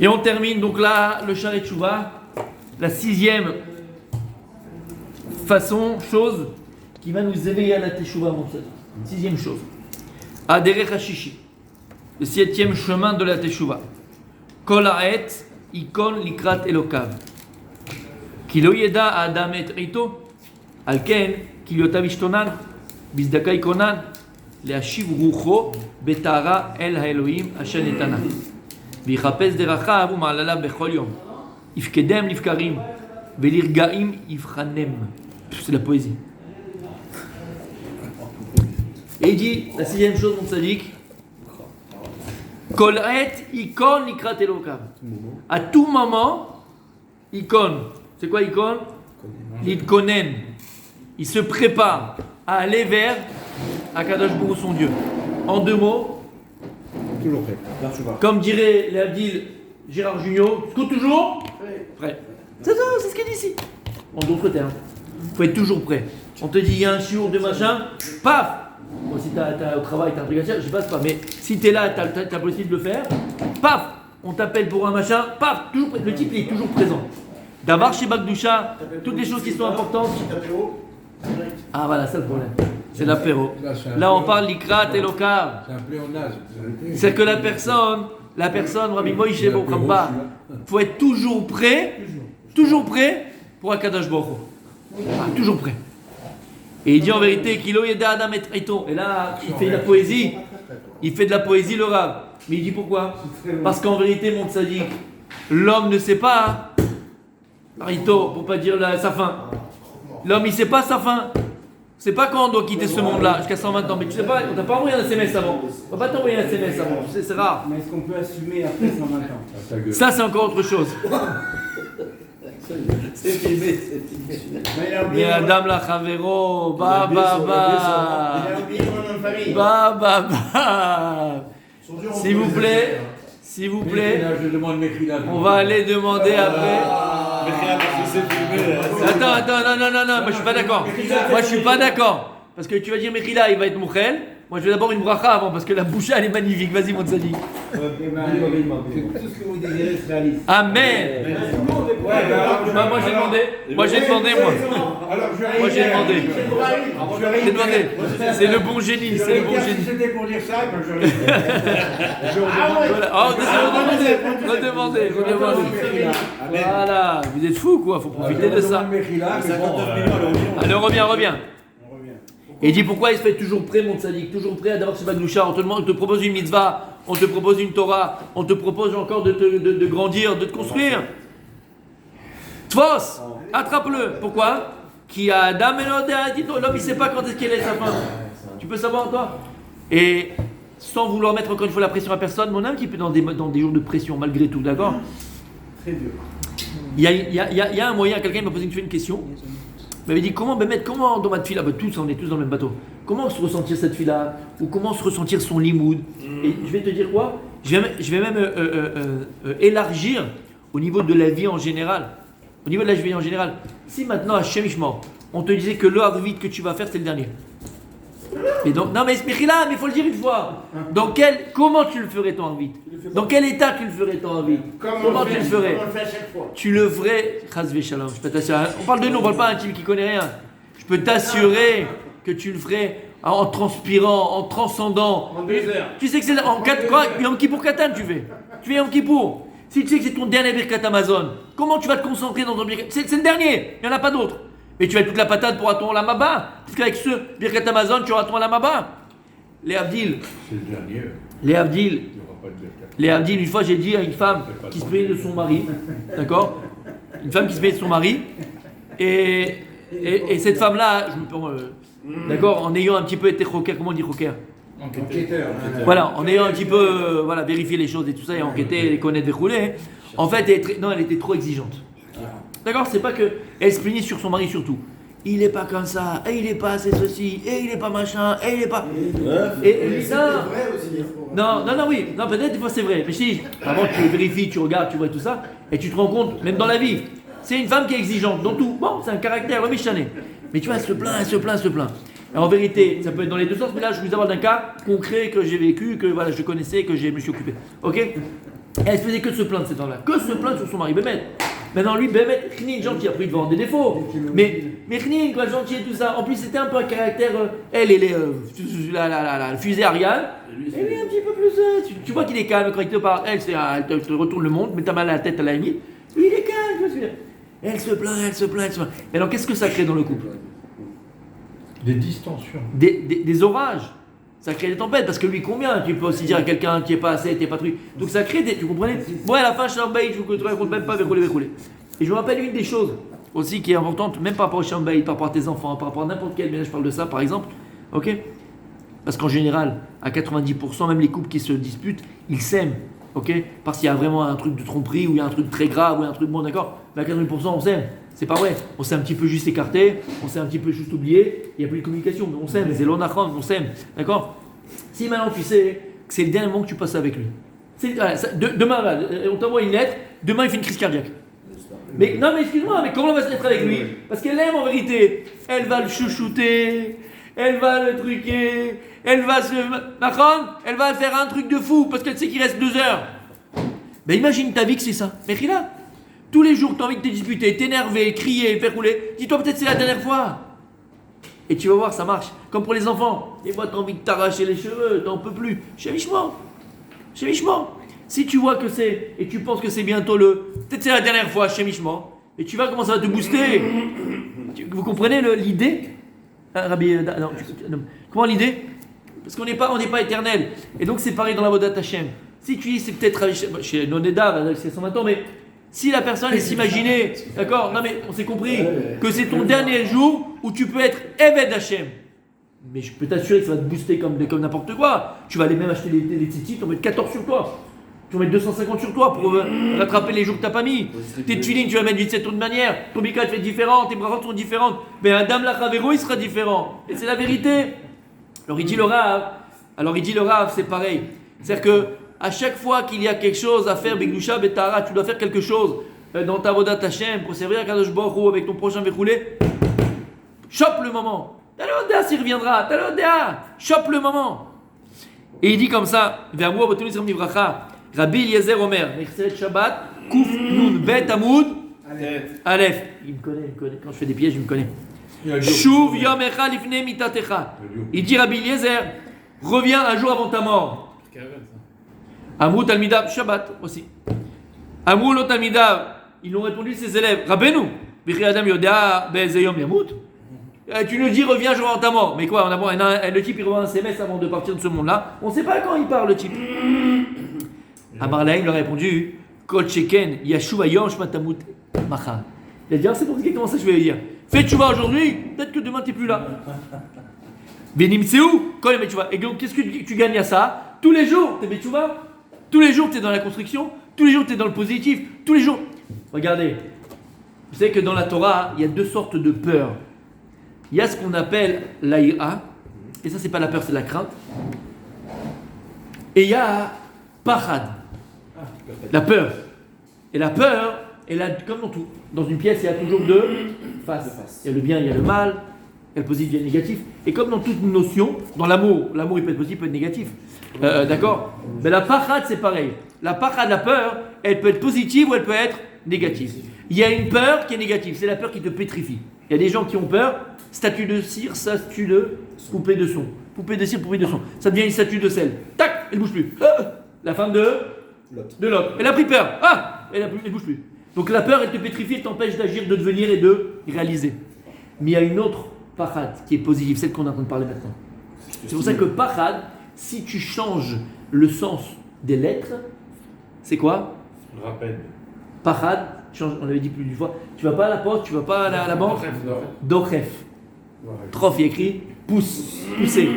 Et on termine donc là le Sharet Teshuvah, la 6e chose qui va nous éveiller à la Teshuvah, mon frère. 6e chose. Aderech Hashishi, le 7e chemin de la Teshuvah. Kol ha'et ikon likrat elokav. Ki lo yeda adam et rito, al ken ki liotav ishtonan, bizdaka ikonan, להשיב רוחו בטהרה אל האלוהים אשר נתנה ויחפש דרכיו ומעלליו בכל יום יפקדם לבקרים ולרגעים יבחנם. C'est la poésie. Et il dit la 6e chose, mon tzaddik, Kol ha'et ikon likrat elokav. À tout moment, ikon, c'est quoi ikon? L'itkonen. Il se prépare à aller vers Akadosh Baruch Hu, son Dieu. En 2 mots, toujours prêt. Comme dirait l'Abdil Gérard Jugnot, toujours prêt. C'est ça, c'est ce qu'il dit ici. En d'autres termes, il faut être toujours prêt. On te dit il y a un chiour de machin, paf. Moi, si t'as au travail, t'as un truc à dire, je passe pas. Mais si t'es là, t'as la possibilité de le faire, paf, on t'appelle pour un machin, paf, toujours prêt. Le type il est toujours présent. D'abord chez Bagdoucha, toutes les choses qui sont importantes. Ah voilà, c'est le problème. C'est l'apéro. Là, on parle l'ikrat et l'okar. C'est un pléonasme. C'est que la personne, Rabbi Moïse Bokhamba, faut être toujours prêt pour Akadosh Baruch Hu. Toujours prêt. Et il dit en vérité, Kilo Yeda Adam et Trito. Et là, il fait de la poésie. Il fait de la poésie, le Rav. Mais il dit pourquoi? Parce qu'en vérité, mon tzaddik, l'homme ne sait pas, Rito, pour pas dire sa fin. L'homme, il sait pas sa fin. C'est pas quand on doit quitter ce monde-là, jusqu'à 120 ans. Mais tu sais pas, on t'a pas envoyé un SMS avant. On va pas t'envoyer un SMS avant, tu sais, c'est rare. Mais est-ce qu'on peut assumer après 120 ans? Ça, c'est encore autre chose. C'est filmé. Mais Adam la Chavero, ba. S'il vous plaît, Je demande Mekhila. on va aller demander après. Attends, non, moi je suis pas d'accord. Parce que tu vas dire Mekhila, il va être Mouchel. Moi je vais d'abord une bracha avant, parce que la boucha elle est magnifique. Vas-y, mon tzaddik. Tout ce que vous désirez se réalise. Amen. Moi j'ai demandé. Moi j'ai demandé. C'est le bon génie. C'était pour dire ça, Redemandez. Voilà, vous êtes fous quoi, faut profiter de ça. Allez, on revient. Et il dit pourquoi il se fait toujours prêt, mon tzaddik, toujours prêt à d'avoir ce bagdoucha. On te propose une mitzvah, on te propose une Torah, on te propose encore de grandir, de te construire. Tvos, attrape-le. Pourquoi? Qui a Adam et l'homme, il ne sait pas quand est-ce qu'elle est sa fin. Tu peux savoir toi? Et sans vouloir mettre encore une fois la pression à personne, mon âme qui peut dans des jours de pression malgré tout, d'accord? Très dur. Il y a un moyen, quelqu'un m'a posé une question. Il m'avait dit comment dans ma tefila, tous on est tous dans le même bateau. Comment se ressentir cette tefila ou comment se ressentir son limoud? Et je vais te dire quoi? Je vais même élargir au niveau de la vie en général. Au niveau de la vie en général. Si maintenant à Shemishmor, on te disait que le harvit que tu vas faire c'est le dernier. Et donc non mais Smichila, mais il faut le dire une fois. Comment tu le ferais ton harvit? Dans quel état tu le ferais ton harvit? Comment tu le ferais? Tu le ferais, Chazvé Shalom, je peux t'assurer. On parle de nous, on parle pas à un type qui connaît rien. Je peux t'assurer que tu le ferais en transpirant, en transcendant. En désert. Tu sais que c'est Yom Kippour Katan tu fais. Tu fais Yom Kippour. Si tu sais que c'est ton dernier Birkat Amazon, comment tu vas te concentrer dans ton Birkat? C'est le dernier, il n'y en a pas d'autre. Et tu as toute la patate pour ton Lamaba. Parce qu'avec ce Birkat Amazon, tu auras ton Lamaba. Les Abdil. C'est le dernier. Les Abdil, une fois j'ai dit à une femme qui se plaignait de son mari, d'accord? Une femme qui se plaignait de son mari, et cette femme-là, d'accord, en ayant un petit peu été rocker, comment on dit rocker? Enquêteur. Voilà, en ayant un petit peu vérifié les choses et tout ça, et enquêté, et connaître, dérouler, en fait, elle était trop exigeante. D'accord? C'est pas que elle se plaignait sur son mari surtout. Il est pas comme ça, et il est pas assez ceci, et il est pas machin, et il est pas. Et ça. Non, peut-être des fois c'est vrai. Mais si, avant tu vérifies, tu regardes, tu vois tout ça, et tu te rends compte, même dans la vie, c'est une femme qui est exigeante dans tout. Bon, c'est un caractère, le méchané. Mais tu vois, elle se plaint. Et en vérité, ça peut être dans les deux sens, mais là je vous parle d'un cas concret que j'ai vécu, que je connaissais, que je me suis occupé. Ok? Et elle faisait que de se plaindre ces temps-là, que se plaindre sur son mari. Bémet. Maintenant, lui, Bémet, Khnin, gentil, après il devait avoir des défauts. Mais Khnin, quoi, gentil et tout ça. En plus, c'était un peu un caractère. Elle est la fusée Ariane. Et lui, un petit peu plus. Tu vois qu'il est calme quand il te parle. Elle te retourne le monde, met ta main à la tête à la limite. Lui, il est calme, tu vois ce que je veux dire. Elle se plaint. Mais alors, qu'est-ce que ça crée dans le couple? Des distensions. Des orages. Ça crée des tempêtes, parce que lui, combien tu peux aussi dire à quelqu'un qui n'est pas assez, qui n'est pas truc. Donc ça crée des. Tu comprenez? Moi, à la fin, je suis en bail, je vous raconte même pas, verrouler. Et je me rappelle une des choses aussi qui est importante, même par rapport au Shambaï, par rapport à tes enfants, par rapport à n'importe quel ménage, je parle de ça par exemple, ok? Parce qu'en général, à 90%, même les couples qui se disputent, ils s'aiment, ok? Parce qu'il y a vraiment un truc de tromperie, ou il y a un truc très grave, ou il y a un truc bon, d'accord? Mais à 90%, on s'aime. C'est pas vrai. On s'est un petit peu juste écarté, on s'est un petit peu juste oublié, il n'y a plus de communication, mais on s'aime, c'est l'onachon, on s'aime, d'accord? Si maintenant tu sais que c'est le dernier moment que tu passes avec lui, demain, on t'envoie une lettre, demain il fait une crise cardiaque. Mais non, mais excuse-moi, mais comment on va se mettre avec lui? Parce qu'elle aime en vérité. Elle va le chouchouter, elle va le truquer, elle va faire un truc de fou parce qu'elle sait qu'il reste 2 heures. Ben imagine ta vie que c'est ça. Mais là, tous les jours tu as envie de te disputer, t'énerver, crier, faire rouler. Dis-toi peut-être c'est la dernière fois. Et tu vas voir, ça marche. Comme pour les enfants. Des fois, tu as envie de t'arracher les cheveux, t'en peux plus. Chémichement. Si tu vois que c'est, et tu penses que c'est bientôt peut-être c'est la dernière fois, chémichement, et tu vas comment ça va te booster. Vous comprenez l'idée, hein, Rabbi, non, comment l'idée? Parce qu'on n'est pas éternel. Et donc c'est pareil dans la Vodat Hashem. Si tu dis c'est peut-être chez Noneda, c'est 120 ans, mais si la personne est s'imaginer, d'accord, non mais on s'est compris, que c'est ton dernier jour où tu peux être Eved Hashem. Mais je peux t'assurer que ça va te booster comme n'importe quoi. Tu vas aller même acheter les tzitzit, tu vas mettre 14 sur toi. Tu vas mettre 250 sur toi pour rattraper les jours que tu n'as pas mis. Tes tefilines, tu vas mettre d'une certaine manière. Ton bika, tu fais différent, tes bras sont différents. Mais un dame lachavero, il sera différent. Et c'est la vérité. Alors il dit le Rav, c'est pareil. C'est-à-dire que à chaque fois qu'il y a quelque chose à faire, Begdusha, Betara, tu dois faire quelque chose dans ta Vodat Hashem pour servir à Kadosh Baruch Hu avec ton prochain Vechoulé. Chope le moment. Talodéa s'y reviendra. Talodéa. Chope le moment. Et il dit comme ça, vers moi, Rabbi Eliezer Omer, Nechseret Shabbat, Kouf Nun Bet Amoud, Aleph. Il me connaît. Quand je fais des pièges, il me connaît. Shuv Yom Echad Lifnei Mitatecha. Il dit Rabbi Eliezer, reviens un jour avant ta mort. Amou Talmidav, Shabbat aussi. Amou Lo Talmidav, ils l'ont répondu ses élèves. Rabbeinu, Bichi Adam Yoda Be'ezeyom Yamut. Tu nous dis reviens un jour avant ta mort. Mais quoi, le type il revoit un SMS avant de partir de ce monde-là. On ne sait pas quand il part le type. Amarlaïm leur a répondu Kol Sheken Yashuva Yom Shmatamut Macha. Il a dit c'est pour comment ça je vais le dire. Fais tchouva aujourd'hui, peut-être que demain tu n'es plus là. Benim Seou, quand même tchouva. Et donc qu'est-ce que tu gagnes à ça? Tous les jours tu es tchouva. Tous les jours tu es dans la construction. Tous les jours tu es dans le positif. Tous les jours. Regardez, vous savez que dans la Torah il y a 2 sortes de peurs. Il y a ce qu'on appelle l'Aïra, et ça c'est pas la peur, c'est la crainte. Et il y a Pachad, la peur. Et la peur, elle a, comme dans tout, dans une pièce il y a toujours 2 faces. Il y a le bien, il y a le mal, il y a le positif, il y a le négatif. Et comme dans toute notion, dans l'amour il peut être positif, il peut être négatif. D'accord? Mais la Pachad c'est pareil. La Pachad, la peur, elle peut être positive ou elle peut être négative. Il y a une peur qui est négative, c'est la peur qui te pétrifie. Il y a des gens qui ont peur. Statue de cire, statue de poupée de son. Poupée de cire, poupée de son. Ça devient une statue de sel. Tac, elle ne bouge plus. La femme de l'autre. Elle a pris peur. Elle ne bouge plus. Donc la peur, elle te pétrifie, elle t'empêche d'agir, de devenir et de réaliser. Mais il y a une autre pachad qui est positive, celle qu'on est en train de parler maintenant. C'est pour ça que pachad, si tu changes le sens des lettres, c'est quoi? Rappel. Pachad, on l'avait dit plus d'une fois, tu vas pas à la poste, tu vas pas à la banque. Dochef. Trof, il écrit pousser.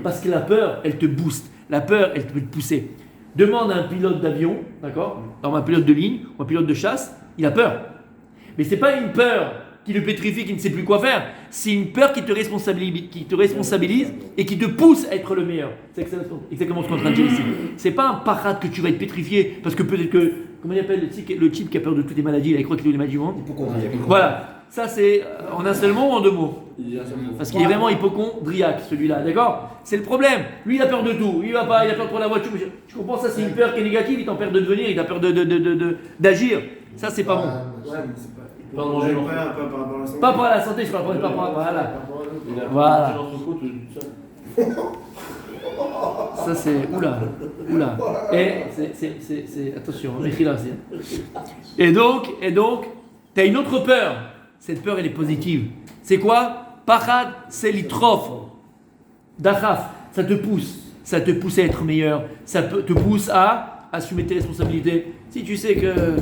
Parce que la peur, elle te booste. La peur, elle peut te pousser. Demande à un pilote d'avion, d'accord? Alors, un pilote de ligne ou un pilote de chasse, il a peur. Mais c'est pas une peur qui le pétrifie, qui ne sait plus quoi faire. C'est une peur qui te responsabilise et qui te pousse à être le meilleur. C'est exactement ce qu'on est en train de dire ici. C'est pas un parade que tu vas être pétrifié parce que peut-être que, comment il appelle le type qui a peur de toutes les maladies, il croit qu'il a les maladies du monde. Voilà. Ça, c'est en un seul mot ou en deux mots? Parce qu'il est vraiment hypocondriaque, celui-là, d'accord? C'est le problème. Lui, il a peur de tout. Il va pas, il a peur pour la voiture. Je comprends, ça, c'est une peur qui est négative. Il a peur de devenir, il a peur d'agir. Ça, c'est pas bon. Ouais, mais c'est pas. Pas manger non plus. Pas par rapport à la santé. Pas pour la santé, je parle pas pour voilà. Il a Voilà. mangé l'entrecôte, tout ça. Ça, c'est. Oula. Et c'est. Attention, Mechila aussi. Et donc, tu as une autre peur. Cette peur, elle est positive. C'est quoi? Pachad, c'est l'itrof. Dachaf, ça te pousse. Ça te pousse à être meilleur. Ça te pousse à assumer tes responsabilités. Si tu sais que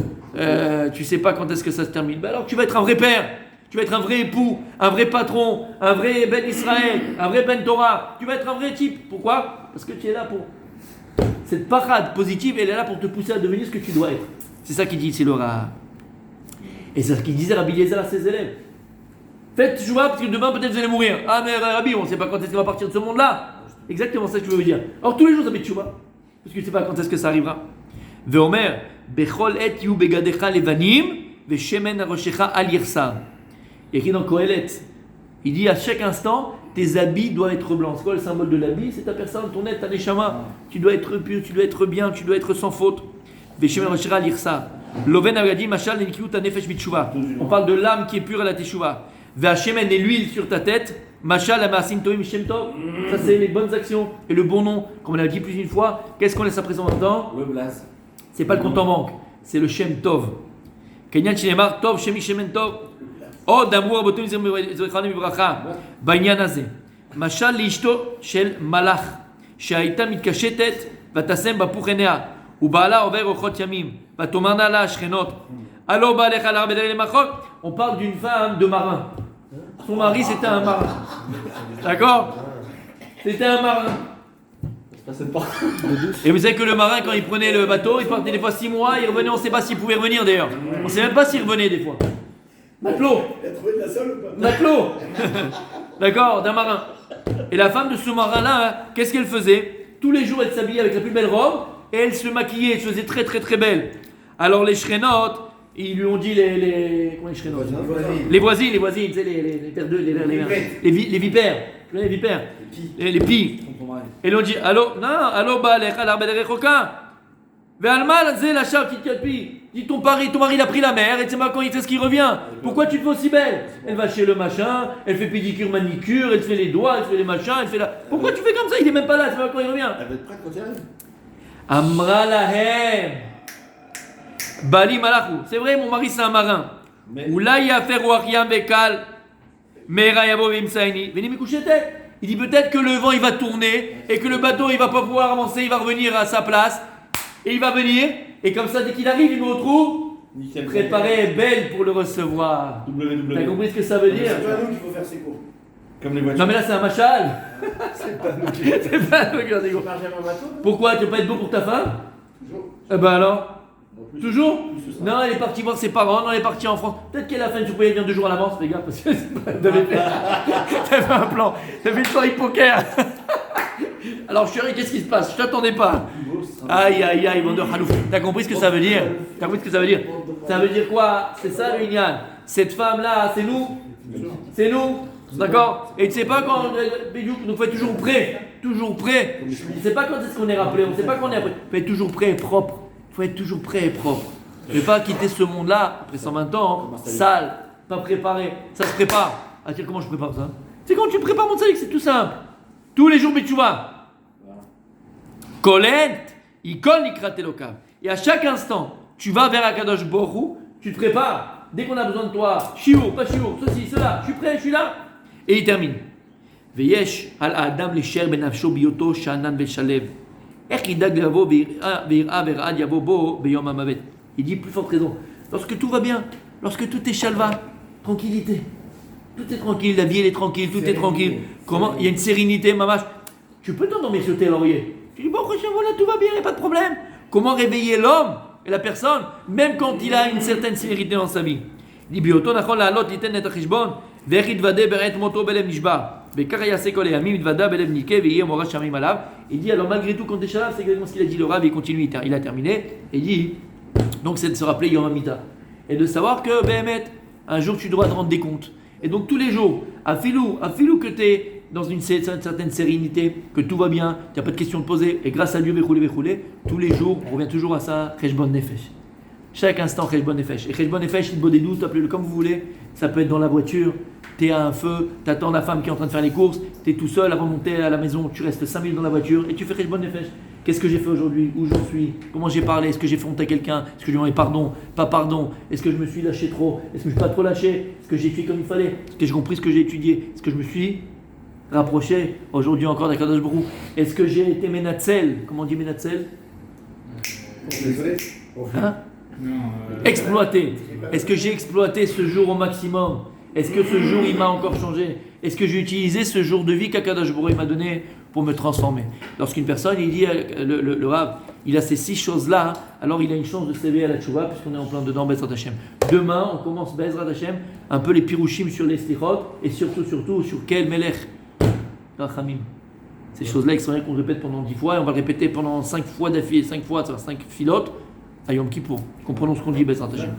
tu sais pas quand est-ce que ça se termine, ben alors tu vas être un vrai père. Tu vas être un vrai époux, un vrai patron, un vrai Ben Israël, un vrai Ben Torah. Tu vas être un vrai type. Pourquoi? Parce que tu es là pour. Cette parade positive, elle est là pour te pousser à devenir ce que tu dois être. C'est ça qu'il dit ici le Rav. Et c'est ce qu'il disait Rabbi Eliezer à ses élèves. Faites tchouva parce que demain peut-être vous allez mourir. Ah mais Rabbi, on ne sait pas quand est-ce qu'il va partir de ce monde-là. Exactement ça que je veux vous dire. Alors tous les jours ça fait tchouva. Parce que tu ne sais pas quand est-ce que ça arrivera. Veomer, bechol et yu begadecha levanim, veshemen aroshecha al yirsa. Il y a écrit dans Kohelet, il dit à chaque instant, tes habits doivent être blancs. C'est quoi le symbole de l'habit? C'est ta personne, ton être, ta neshama. Tu dois être pur, tu dois être bien, tu dois être sans faute. Veshemen aroshecha al yirsa. Loven agadi mashal nekiut anefesh bitshuva. On parle de l'âme qui est pure à la teshuva. Ve'ashemen et l'huile sur ta tête. Mashal amasim toim shem tov. Ça c'est les bonnes actions et le bon nom. Comme on a dit plus d'une fois, qu'est-ce qu'on laisse après son temps? Le blaze. C'est pas le compte en banque, c'est le shem tov. Kenyan shinemar tov shemi shemen tov. Oh d'amour abotim zerchanim vibracha. Banyan azeh. Mashal liishto shel malach. שהייתה מתקשטת ותשם בפוך עיניה ובעלה עובר אורחות ימים ותאמרנה לה השכנות הלא בא לך להר בדרך למחוק. On parle d'une femme de marin. Son mari c'était un marin. D'accord? C'était un marin. Et vous savez que le marin quand il prenait le bateau il partait des fois 6 mois, il revenait, on ne sait pas s'il pouvait revenir d'ailleurs. On ne sait même pas s'il revenait des fois. Matelot. Il a trouvé de la sole ou pas? Matelot. D'accord, d'un marin. Et la femme de ce marin-là, hein, qu'est-ce qu'elle faisait? Tous les jours, elle s'habillait avec la plus belle robe et elle se maquillait, elle se faisait très très très belle. Alors les shrénotes, ils lui ont dit comment les shrénotes? Les voisines, tu sais, les vipères. Tu connais les vipères? Les pies. Et ils ont dit, allô, bah, les khalar bedere choka. Ve'alma, c'est la charte qui te pie. Dis ton mari il a pris la mer, et tu sais pas quand il sait ce qu'il revient. Pourquoi tu te fais aussi belle? Elle va chez le machin, elle fait pédicure, manicure, elle te fait les doigts, elle te fait les machins, elle fait la. Pourquoi tu fais comme ça? Il est même pas là, tu sais pas quand il revient. Elle va être prête quand il arrive. Amra lahem. Bali malachu. C'est vrai, mon mari c'est un marin. Oula yafer wachiam bekal. Mera yabo vimsaini. Venez me coucher tête. Il dit peut-être que le vent il va tourner et que le bateau il va pas pouvoir avancer, il va revenir à sa place. Et il va venir, et comme ça, dès qu'il arrive, il me retrouve préparé et belle pour le recevoir. T'as compris ce que ça veut dire? C'est pas nous qu'il faut faire ses cours. Comme les voitures. Non, mais là, c'est un machal. C'est pas nous qui C'est pas nous qui faisons des cours. marche jamais en bateau. Pourquoi? Tu veux pas être beau pour ta femme? Toujours. Eh ben alors? Toujours? Non, elle est partie voir ses parents, non, elle est partie en France. Peut-être qu'à la fin, tu pouvais venir 2 jours à l'avance, les gars, parce que t'avais fait un plan. T'avais fait le plan poker. Alors chérie, qu'est-ce qui se passe? Je t'attendais pas. Aïe aïe aïe, vendeur halouf. T'as compris ce que ça veut dire? T'as compris ce que ça veut dire? Ça veut dire quoi? C'est ça le Inyan. Cette femme-là, c'est nous. C'est nous. D'accord? Et tu sais pas quand nous faut être toujours prêt. Toujours prêt. On sait pas quand est-ce qu'on est rappelé. On sait pas quand on est après. Faut être toujours prêt et propre. Faut être toujours prêt et propre. Ne pas quitter ce monde-là après 120 ans, sale, pas préparé. Ça se prépare. Ah tiens, comment je prépare ça? C'est quand tu prépares mon salik, c'est tout simple. Tous les jours, mais tu vas. Kolent, ikol nikrat elokav. Et à chaque instant, tu vas vers Akadosh Baruch Hu, tu te prépares. Dès qu'on a besoin de toi, shiur, pas shiur, ceci, cela, je suis prêt, je suis là. Et il termine. Veyesh al adam lesher ben nafsho biyoto shanan beshalev. Ech idag lavo ve'ira ver'ad yavo bo beyom hamavet. Il dit plus forte raison. Lorsque tout va bien, lorsque tout est shalva, tranquillité. Tout est tranquille, la vie elle est tranquille, tout est tranquille. Comment? Il y a une sérénité, mamache. Tu peux t'endormir sur tes lauriers. Tu dis, bon, voilà, tout va bien, il n'y a pas de problème. Comment réveiller l'homme et la personne, même quand il a une certaine sévérité dans sa vie? Il dit, Bioto nachon la'alot yiten et achishbon, ve'ech yitvadeh beret moto belev nishba, ve'kar yaseh kol yamim yitvada belev nike, ve'yeh morash shamim alav. Il dit, alors malgré tout, quand tu es shalaf, c'est exactement ce qu'il a dit le Rav, il continue, il a terminé, et il dit, donc c'est de se rappeler Yom HaMita. Et de savoir que, Behemet, Un jour, tu dois te rendre des comptes. Et donc, tous les jours, à filou que tu es dans une certaine sérénité, que tout va bien, tu n'as pas de questions de poser, et grâce à Dieu, tous les jours, on revient toujours à ça, Cheshbon Nefesh. Chaque instant, Cheshbon Nefesh. Et Cheshbon Nefesh, il bodédou, appelez-le comme vous voulez. Ça peut être dans la voiture, tu es à un feu, tu attends la femme qui est en train de faire les courses, tu es tout seul avant de monter à la maison, tu restes 5 minutes dans la voiture et tu fais Cheshbon Nefesh. Qu'est-ce que j'ai fait aujourd'hui? Où j'en suis? Comment j'ai parlé? Est-ce que j'ai fait honte à quelqu'un? Est-ce que je lui ai demandé pardon? Pas pardon? Est-ce que je me suis lâché trop? Est-ce que je ne me suis pas trop lâché? Est-ce que j'ai fait comme il fallait? Est-ce que j'ai compris ce que j'ai étudié? Est-ce que je me suis rapproché aujourd'hui encore d'Akadosh Baruch Hu? Est-ce que j'ai été Menatzel? Comment on dit Menatzel? Hein? Exploité. Est-ce que j'ai exploité ce jour au maximum? Est-ce que ce jour il m'a encore changé? Est-ce que j'ai utilisé ce jour de vie qu'Akadosh Baruch Hu m'a donné pour me transformer? Lorsqu'une personne il dit le Rav, il a ces 6 choses-là, alors il a une chance de s'éveiller à la tchouva puisqu'on est en plein dedans Bezrat Hashem. Demain, on commence Bezrat Hashem, un peu les pirouchim sur les slichot et surtout sur quel melech Rachamim. Ces choses-là extraordinaires qu'on répète pendant 10 fois et on va le répéter pendant 5 fois d'affilée, 5 fois, ça va 5 filotes à Yom Kippour. Comprenons ce qu'on dit Bezrat Hashem.